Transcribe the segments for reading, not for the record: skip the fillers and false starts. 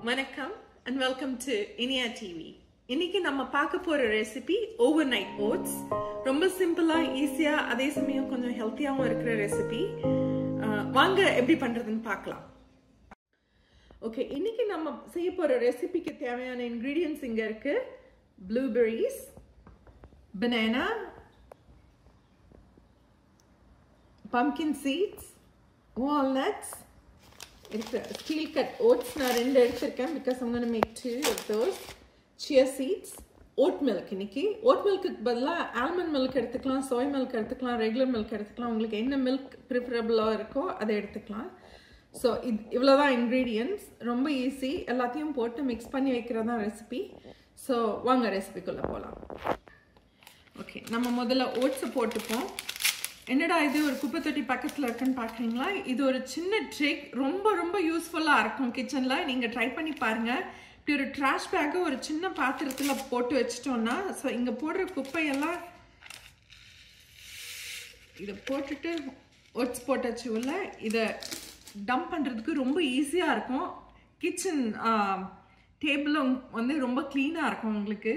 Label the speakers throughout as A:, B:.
A: வணக்கம் and welcome to Inia TV. இன்னைக்கு நம்ம பார்க்க போற ரெசிபி ஓவர்நைட் ஓட்ஸ். ரொம்ப சிம்பிளா ஈஸியா அதே சமயம் கொஞ்சம் ஹெல்த்தியாவும் இருக்கிற ரெசிபி. வாங்க எப்படி பண்றதுன்னு பார்க்கலாம். ஓகே, இன்னைக்கு நம்ம செய்ய போற ரெசிபிக்கு தேவையான இன்கிரிடியன்ட்ஸ் இங்க இருக்கு. Blueberries, banana, pumpkin seeds, walnuts, steel cut oats நான் ரெண்டு எடுத்திருக்கேன் because I'm going to make 2 of those. Chia seeds, oat milk. இன்னைக்கு oat milk பதிலா almond milk எடுத்துக்கலாம், soy milk எடுத்துக்கலாம், regular milk எடுத்துக்கலாம். உங்களுக்கு என்ன milk preferable-ஆ இருக்கோ அதை எடுத்துக்கலாம். ஸோ இவ்வளோதான் ingredients. ரொம்ப ஈஸி, எல்லாத்தையும் போட்டு மிக்ஸ் பண்ணி வைக்கிறதா ரெசிபி. ஸோ வாங்க ரெசிபிக்குள்ளே போகலாம். ஓகே, நம்ம முதல்ல ஓட்ஸை போட்டுப்போம். என்னடா இது ஒரு குப்பை தொட்டி பக்கத்தில் இருக்குன்னு பார்க்குறீங்களா? இது ஒரு சின்ன ட்ரிக், ரொம்ப ரொம்ப யூஸ்ஃபுல்லாக இருக்கும் கிச்சனில். நீங்கள் ட்ரை பண்ணி பாருங்கள். இப்படி ஒரு ட்ராஷ் பேக்கை ஒரு சின்ன பாத்திரத்தில் போட்டு வச்சிட்டோன்னா, ஸோ இங்கே போடுற குப்பையெல்லாம் இதை போட்டுட்டு ஓட்ஸ் போட்டாச்சு உள்ள இதை டம்ப் பண்ணுறதுக்கு ரொம்ப ஈஸியாக இருக்கும். கிச்சன் டேபிளும் வந்து ரொம்ப க்ளீனாக இருக்கும் உங்களுக்கு.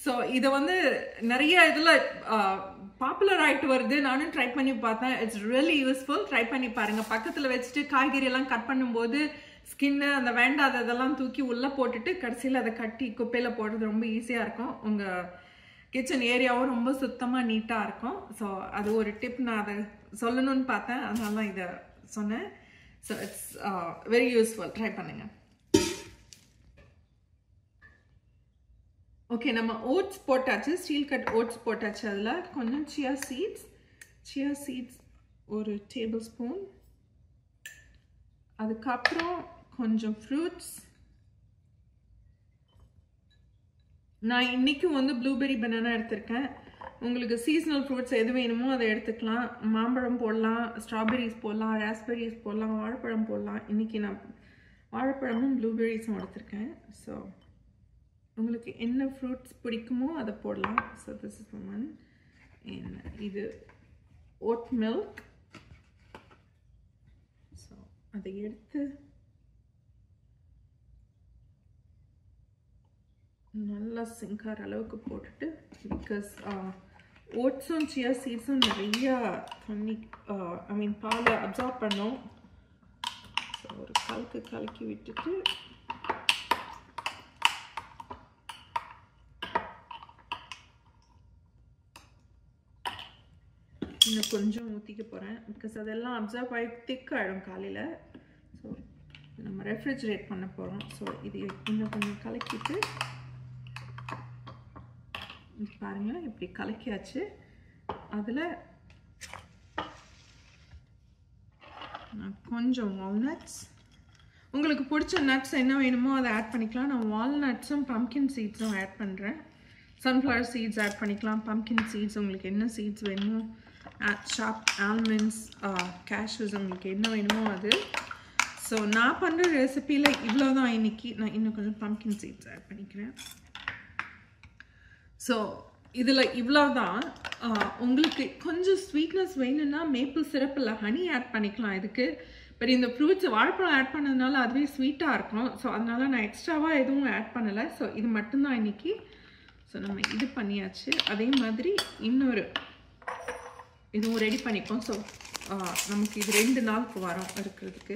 A: ஸோ இதை வந்து நிறைய இதில் பாப்புலர் ஆகிட்டு வருது. நானும் ட்ரை பண்ணி பார்த்தேன். It's really useful. ட்ரை பண்ணி பாருங்கள். பக்கத்தில் வச்சுட்டு காய்கறி எல்லாம் கட் பண்ணும்போது ஸ்கின்னு அந்த வேண்டாத இதெல்லாம் தூக்கி உள்ளே போட்டுட்டு கடைசியில் அதை கட்டி குப்பையில் போடுறது ரொம்ப ஈஸியாக இருக்கும். உங்கள் கிச்சன் ஏரியாவும் ரொம்ப சுத்தமாக நீட்டாக இருக்கும். ஸோ அது ஒரு டிப், நான் அதை சொல்லணும்னு பார்த்தேன், அதனால தான் இதை சொன்னேன். So it's very useful. Try பண்ணுங்கள். ஓகே, நம்ம ஓட்ஸ் போட்டாச்சு, ஸ்டீல் கட் ஓட்ஸ் போட்டாச்சு. அதில் கொஞ்சம் சியா சீட்ஸ் ஒரு டேபிள் ஸ்பூன், அதுக்கப்புறம் கொஞ்சம் ஃப்ரூட்ஸ். நான் இன்னைக்கு வந்து ப்ளூபெர்ரி பனானா எடுத்திருக்கேன். உங்களுக்கு சீசனல் ஃப்ரூட்ஸ் எது வேணுமோ அதை எடுத்துக்கலாம். மாம்பழம் போடலாம், ஸ்ட்ராபெரிஸ் போடலாம், ராஸ்பெரிஸ் போடலாம், வாழைப்பழம் போடலாம். இன்னைக்கு நான் வாழைப்பழமும் ப்ளூபெர்ரிஸும் எடுத்திருக்கேன். ஸோ உங்களுக்கு என்ன ஃப்ரூட்ஸ் பிடிக்குமோ அதை போடலாம். So this is one. இது ஓட் மில்க். ஸோ அதை எடுத்து நல்லா சிங்கார அளவுக்கு போட்டுட்டு, பிகாஸ் ஓட்ஸும் சியா சீட்ஸும் நிறையா தண்ணி பாலை அப்சார்ப் பண்ணோம். ஸோ ஒரு கலக்கி விட்டுட்டு இன்னும் கொஞ்சம் ஊற்றிக்க போகிறேன். பிகாஸ் அதெல்லாம் அப்சர்வ் ஆகி திக்காயிடும் காலையில். ஸோ நம்ம ரெஃப்ரிஜரேட் பண்ண போகிறோம். ஸோ இது இன்னும் கொஞ்சம் கலக்கிட்டு பாருங்கள், இப்படி கலக்கியாச்சு. அதில் கொஞ்சம் வால்நட்ஸ், உங்களுக்கு பிடிச்ச நட்ஸ் என்ன வேணுமோ அதை ஆட் பண்ணிக்கலாம். நான் வால்நட்ஸும் பம்கின் சீட்ஸும் ஆட் பண்ணுறேன். சன்ஃப்ளவர் சீட்ஸ் ஆட் பண்ணிக்கலாம், பம்கின் சீட்ஸ் உங்களுக்கு என்ன சீட்ஸ் வேணுமோ, ஷார்ப் ஆல்மண்ட்ஸ், கேஷ்யூஸ் உங்களுக்கு என்ன வேணுமோ அது. ஸோ நான் பண்ணுற ரெசிப்பியில் இவ்வளோ தான் இன்னைக்கு. நான் இன்னும் கொஞ்சம் பம்கின் சீட்ஸ் ஆட் பண்ணிக்கிறேன். ஸோ இதில் இவ்வளோ தான். உங்களுக்கு கொஞ்சம் ஸ்வீட்னஸ் வேணும்னா மேப்பிள் சிரப் இல்லை ஹனி ஆட் பண்ணிக்கலாம் இதுக்கு. பட் இந்த ஃப்ரூட்ஸ் வாழைப்பழம் ஆட் பண்ணதுனால அதுவே ஸ்வீட்டாக இருக்கும். ஸோ அதனால நான் எக்ஸ்ட்ராவாக எதுவும் ஆட் பண்ணலை. ஸோ இது மட்டும்தான் இன்னைக்கு. ஸோ நம்ம இது பண்ணியாச்சு. அதே மாதிரி இன்னொரு இதுவும் ரெடி பண்ணிப்போம். ஸோ நமக்கு இது 2 நாளுக்கு வரும் இருக்கிறதுக்கு.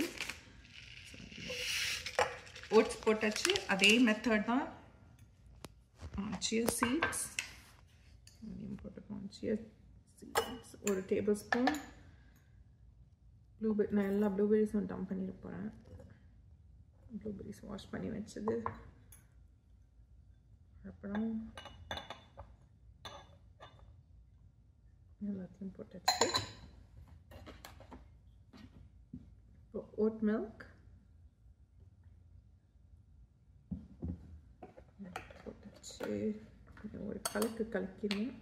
A: ஓட்ஸ் போட்டாச்சு, அதே மெத்தட் தான். சியா சீட்ஸ் போட்டுப்போம். சியா சீட்ஸ் ஒரு டேபிள் ஸ்பூன். ப்ளூபெர்ரி, நான் எல்லா ப்ளூபெர்ரிஸும் டம்ப் பண்ணிட போகிறேன். ப்ளூபெர்ரிஸ் வாஷ் பண்ணி வச்சது. அப்புறம் எல்லாத்தையும் போட்டாச்சு. இப்போ ஓட் மில்க் போட்டாச்சு. ஒரு கலக்கிடணும்.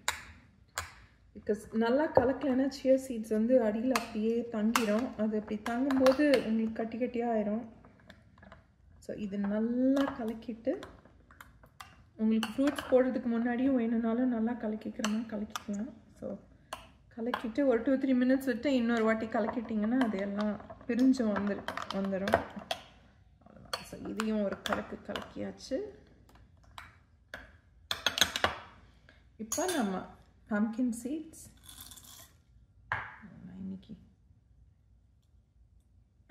A: பிகாஸ் நல்லா கலக்கலைன்னா சியா சீட்ஸ் வந்து அடியில் அப்படியே தங்கிடும். அது அப்படி தங்கும்போது உங்களுக்கு கட்டி கட்டியாக ஆயிரும். ஸோ இது நல்லா கலக்கிட்டு, உங்களுக்கு ஃப்ரூட்ஸ் போடுறதுக்கு முன்னாடியும் வேணும்னாலும் நல்லா கலக்கிக்கலாம். ஸோ கலக்கிட்டு ஒரு 2-3 minutes விட்டு இன்னொரு வாட்டி கலக்கிட்டிங்கன்னா அது எல்லாம் பிரிஞ்சு வந்துடும். ஸோ இதையும் ஒரு கலக்கியாச்சு. இப்போ நம்ம pumpkin seeds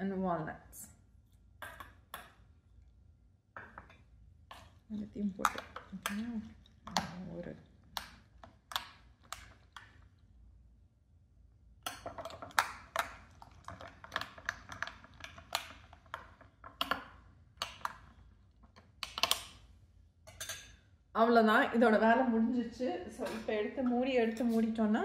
A: and walnuts எல்லாத்தையும் போட்டு ஒரு அவ்வளோதான், இதோட வேலை முடிஞ்சிச்சு. ஸோ இப்போ எடுத்து மூடிட்டோன்னா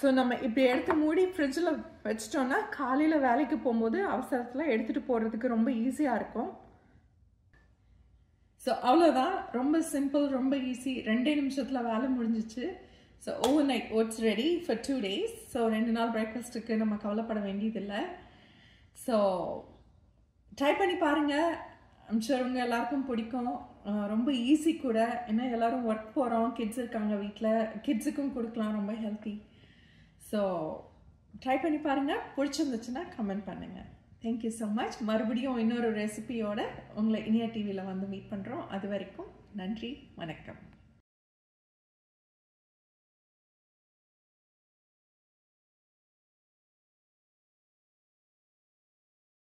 A: ஸோ நம்ம இப்படி எடுத்து மூடி ஃப்ரிட்ஜில் வச்சிட்டோன்னா காலையில் வேலைக்கு போகும்போது அவசரத்தில் எடுத்துகிட்டு போகிறதுக்கு ரொம்ப ஈஸியாக இருக்கும். ஸோ அவ்வளோதான், ரொம்ப சிம்பிள், ரொம்ப ஈஸி, 2 நிமிஷத்தில் வேலை முடிஞ்சிச்சு. So overnight oats ready for 2 days. So 2 நாள் பிரேக்ஃபாஸ்ட்டுக்கு நம்ம கவலைப்பட வேண்டியதில்லை. ஸோ ட்ரை பண்ணி பாருங்கள், ஐம் ஷூர் உங்கள் எல்லாருக்கும் பிடிக்கும். ரொம்ப ஈஸி கூட, ஏன்னா எல்லோரும் ஒர்க் போகிறோம், கிட்ஸ் இருக்காங்க வீட்டில், கிட்ஸுக்கும் கொடுக்கலாம், ரொம்ப ஹெல்த்தி. ஸோ ட்ரை பண்ணி பாருங்கள், பிடிச்சிருந்துச்சுன்னா கமெண்ட் பண்ணுங்கள். Thank you so much. மறுபடியும் இன்னொரு ரெசிபியோட உங்களை இனியா டிவியில் வந்து மீட் பண்ணுறோம். அது வரைக்கும் நன்றி, வணக்கம்.